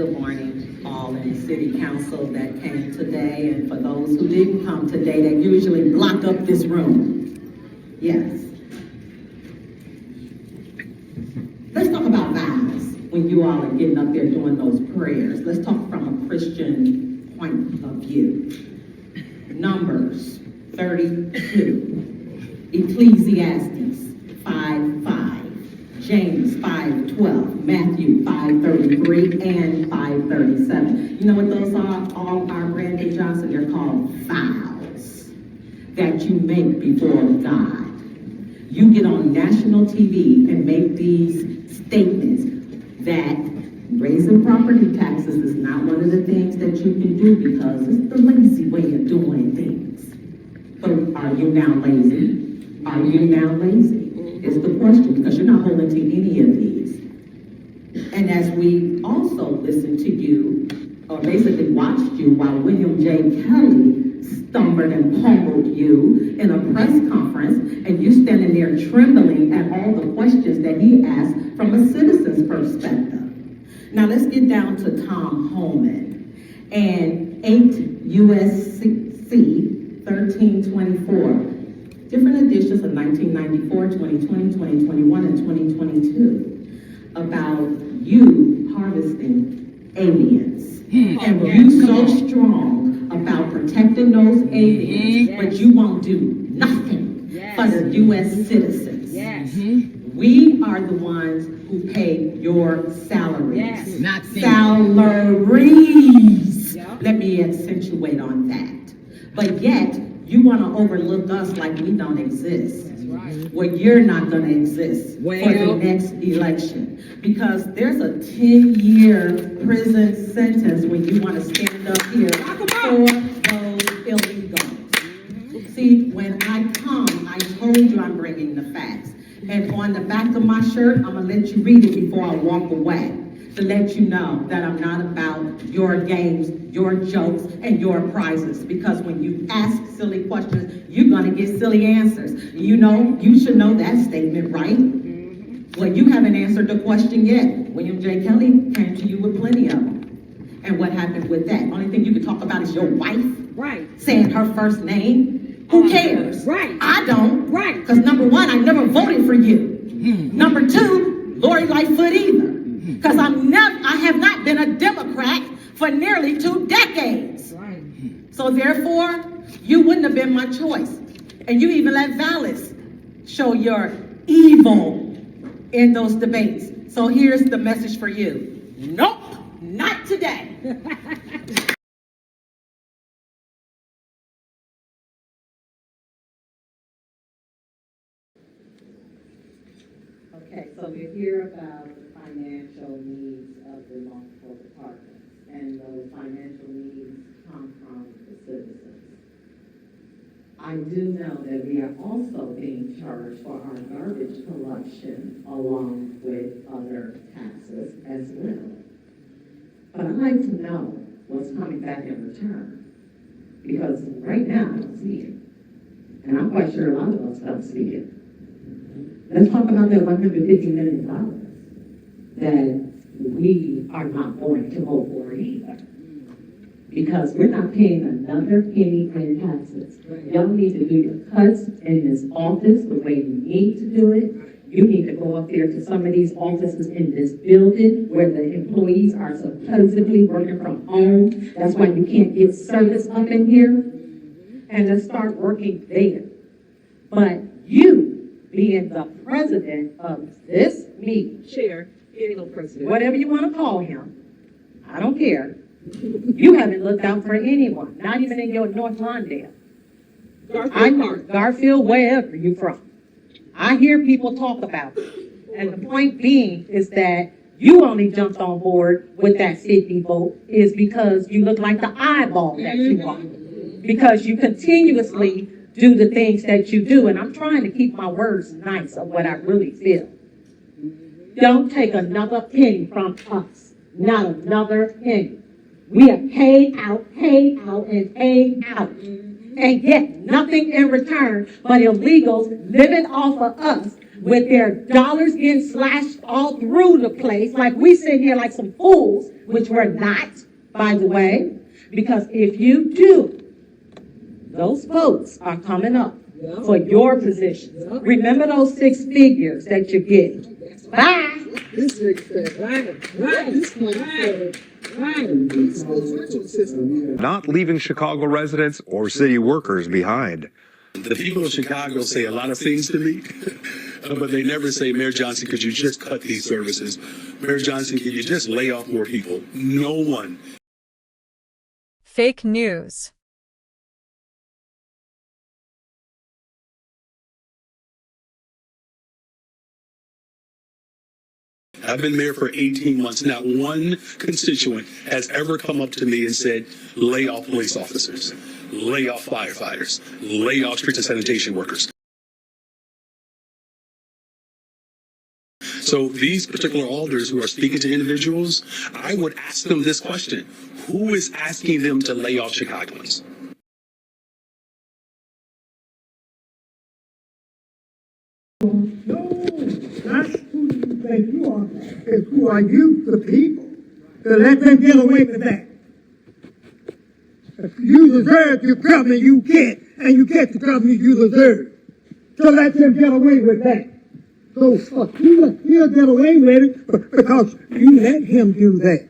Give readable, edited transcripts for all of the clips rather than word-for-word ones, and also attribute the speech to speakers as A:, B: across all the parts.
A: Good morning, all in the city council that came today, and for those who didn't come today that usually block up this room. Yes. Let's talk about vows when you all are getting up there doing those prayers. Let's talk from a Christian point of view. Numbers 32, Ecclesiastes 5:5. James 5:12, Matthew 5:33, and 5:37. You know what those are? All are, Brandon Johnson, they're called vows that you make before God. You get on national TV and make these statements that raising property taxes is not one of the things that you can do because it's the lazy way of doing things. But are you now lazy? Are you now lazy? Is the question, because you're not holding to any of these. And as we also listened to you, or basically watched you while William J. Kelly stumbled and pummeled you in a press conference, and you standing there trembling at all the questions that he asked from a citizen's perspective. Now let's get down to Tom Homan and 8 U.S.C. 1324. Different editions of 1994, 2020, 2021, and 2022 about you harvesting aliens. And you so strong about protecting those aliens, but you won't do nothing for the U.S. citizens. We are the ones who pay your salaries.
B: Not
A: salaries. Let me accentuate on that. But yet, you want to overlook us like we don't exist.
B: That's right.
A: Well, you're not going to exist for the next election. Because there's a 10-year prison sentence when you want to stand up here for those illegals. See, when I come, I told you I'm bringing the facts. And on the back of my shirt, I'm going to let you read it before I walk away, to let you know that I'm not about your games, your jokes, and your prizes. Because when you ask silly questions, you're going to get silly answers. You know, you should know that statement, right? Well, you haven't answered the question yet. William J. Kelly came to you with plenty of them. And what happened with that? Only thing you can talk about is your wife.
B: Right.
A: Saying her first name. Who cares?
B: Right.
A: I don't.
B: Right.
A: Because number one, I never voted for you. Number two, Lori Lightfoot either. Because I have not been a Democrat for nearly 2 decades.
B: Right.
A: So therefore, you wouldn't have been my choice. And you even let Vallis show your evil in those debates. So here's the message for you. Nope, not today. Okay, so we hear about the financial needs of the multiple departments, and those financial needs come from the citizens. I do know that we are also being charged for our garbage collection along with other taxes as well. But I'd like to know what's coming back in return, because right now I don't see it. And I'm quite sure a lot of us don't see it. Let's talk about the $150 million that we are not going to vote for either. Because we're not paying another penny in taxes. Y'all need to do your cuts in this office the way you need to do it. You need to go up there to some of these offices in this building where the employees are supposedly working from home. That's why you can't get service up in here. And just start working there. But you, being the president of this meeting,
B: Chair, president,
A: whatever you want to call him, I don't care. You haven't looked out for anyone, not even in your North Lawndale. Garfield, wherever you're from. I hear people talk about it. And the point being is that you only jumped on board with that 50 vote is because you look like the eyeball that you are. Because you continuously do the things that you do. And I'm trying to keep my words nice of what I really feel. Don't take another penny from us. Not another penny. We are paid out, and paid out. And get nothing in return but illegals living off of us with their dollars getting slashed all through the place, like we sit here like some fools, which we're not, by the way, because if you do, those votes are coming up for your positions. Remember those 6 figures that you're getting. Bye.
B: Not leaving Chicago residents or city workers behind.
C: The people of Chicago say a lot of things to me, but they never say, Mayor Johnson, could you just cut these services? Mayor Johnson, could you just lay off more people? No one.
D: Fake news.
C: I've been mayor for 18 months. Not one constituent has ever come up to me and said, lay off police officers, lay off firefighters, lay off street and sanitation workers. So these particular alders who are speaking to individuals, I would ask them this question: who is asking them to lay off Chicagoans?
E: No, that's who you think you are. It's who are you, the people, to let them get away with that. If you deserve your government, you get, and you get the government you deserve. So let them get away with that. So he'll get away with it because you let him do that.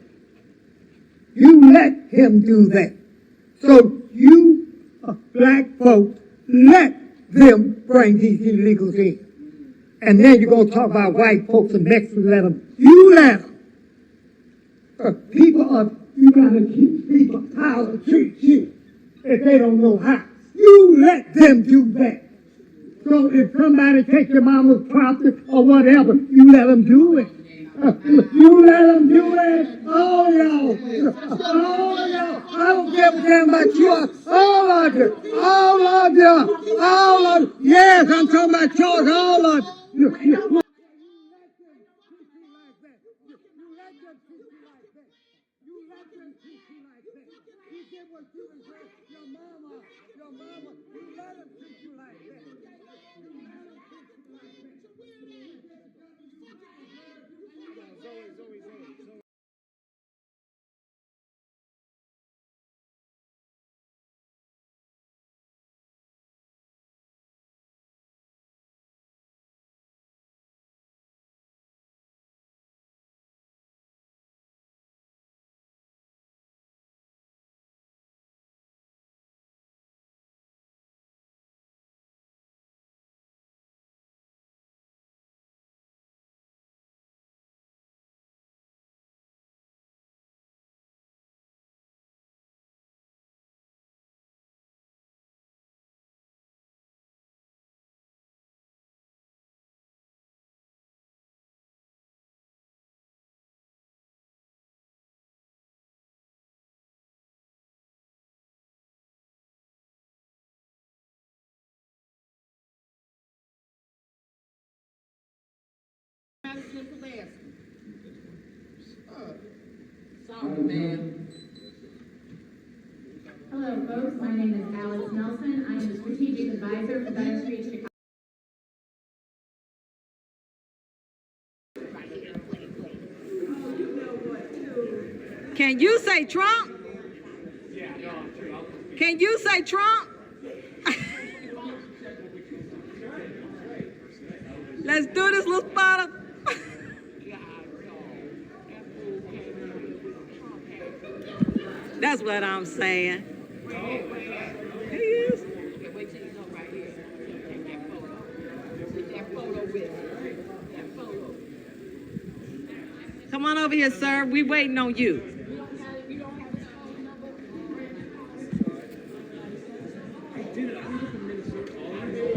E: You let him do that. So you, black folks, let them bring these illegals in. And then you're going to talk about white folks and Mexicans, let them. You let them. You got to teach people how to treat you if they don't know how. You let them do that. So if somebody takes your mama's property or whatever, you let them do it. You let them do it. All y'all. All y'all. I don't give a damn about you. All of you. All of you. All of you. Yes, I'm talking about yours. All of you.
F: Hello, folks. My name is Alex Nelson. I am the Strategic Advisor for Better Street Chicago.
A: Can you say Trump? Can you say Trump? Let's do this, little spotter. That's what I'm saying. He is. Come on over here, sir. We waiting on you.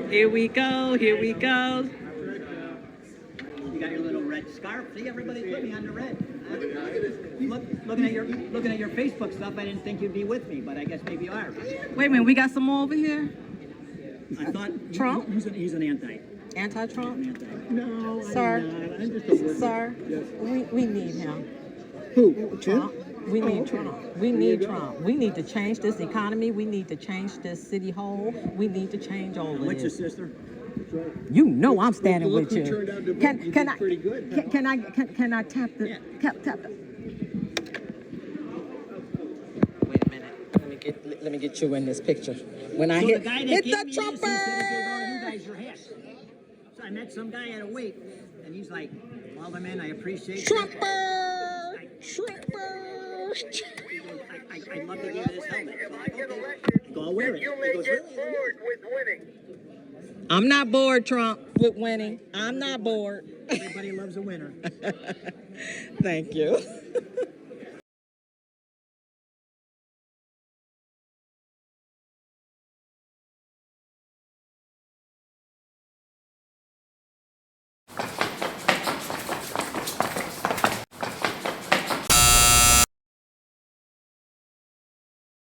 A: Here we go. Here we go.
G: You got your little red scarf. See, everybody put me on the red. Looking at your Facebook stuff, I didn't think you'd be with me, but I guess maybe you are.
A: Wait a minute. We got some more over here.
G: I thought
A: Trump?
G: He's an anti.
A: Anti-Trump?
G: No,
A: Sir,
G: I'm just a worker.
A: sir,
G: Yes.
A: we need him.
G: Who?
A: Trump. We need Trump. We need Trump. We need to change this economy. We need to change this city hall. We need to change all of
G: What's your
A: this.
G: sister?
A: You know I'm standing
G: Look
A: with
G: who turned out to
A: you.
G: vote.
A: Can
G: You
A: can
G: did
A: I
G: pretty good.
A: can I tap the
G: Yeah.
A: tap the. Wait a minute. Let me get you in this picture. When I
G: So
A: hit
G: the guy that
A: hit
G: gave
A: the
G: me this, he said he gave all you
A: trumper.
G: guys your hat. So I met some guy at a wake, and he's like, Alderman, I appreciate you.
A: Trumper. Trumper.
G: I'd love to give you this helmet. So I go, okay. Go, I'll wear it. He goes, really?
A: I'm not bored, Trump, with winning. I'm not bored.
G: Everybody loves a winner.
A: Thank you.